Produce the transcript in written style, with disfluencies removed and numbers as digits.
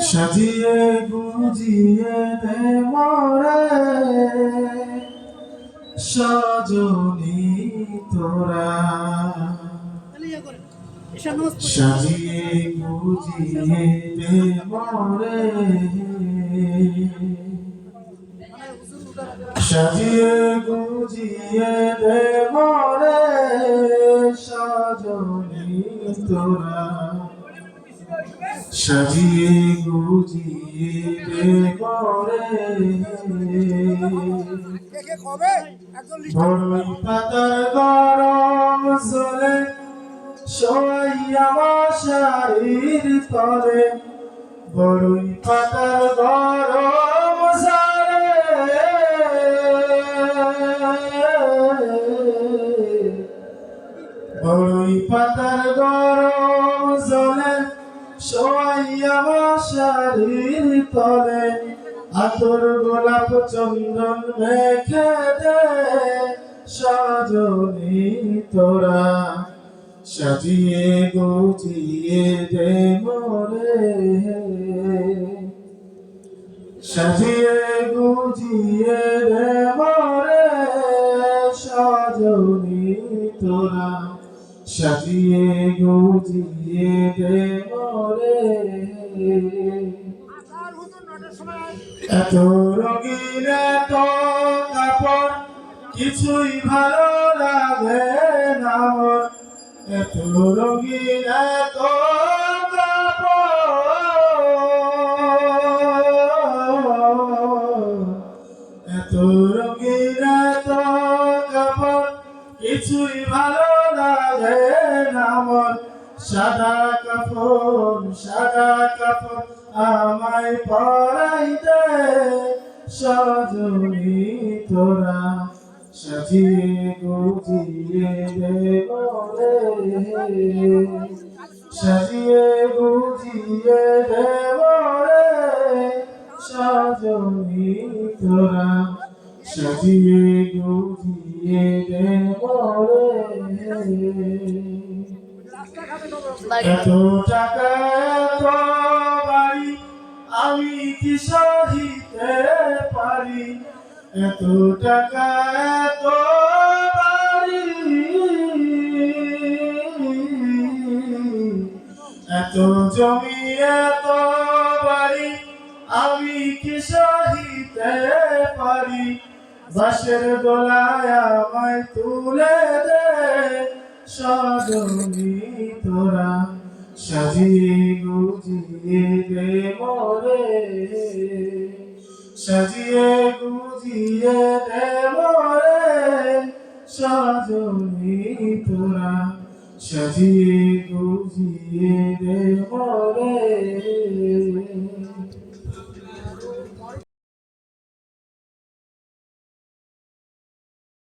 সাজিয়ে গুজিয়ে দে মোরে সজনী তোরা, সাজিয়ে গুজিয়ে দে মোরে, সাজিয়ে গুজিয়ে দে মোরে সজনী তোরা, সাজিয়ে গুজিয়ে দে মোরে। বড়ই পাতার গরম জলে শোয়াইয়া মশারির তলে, বড়ই পাতার গরম জলে, বড়ই পাতার গরম জলে শোয়াইয়া মশারির তলে, আতর গোলাপ চন্দন মেখে দে সজনী তোরা, সাজিয়ে গুজিয়ে দে মোরে, সাজিয়ে গুজিয়ে দে মোরে সজনী তোরা, সাজিয়ে গুজিয়ে দে মোরে। এত রঙিন এত কাপড় কিছুই ভালো লাগে না মোর, এত রঙিন এত কাপড়, এত রঙিন এত কাপড় কিছুই ভালো লাগে না মোর, সাদা কাপড় সাদা কাপড় আমায় পরাই দে সজনী তোরা, সাজিয়ে গুজিয়ে দে মোরে, সাজিয়ে গুজিয়ে দে মোরে সজনী তোরা, সাজিয়ে গুজিয়ে দে মোরে। এত টাকা এত বাড়ি আমি কি সহিতে পারি, এত টাকা এত বাড়ি, এত জমি এত বাড়ি আমি কি সহিতে পারি, বাঁশের দোলায় আমায় তুলে দে সজনী তোরা, সাজিয়ে গুজিয়ে দে মোরে, সাজিয়ে গুজিয়ে দে মোরে সজনী তোরা, সাজিয়ে গুজিয়ে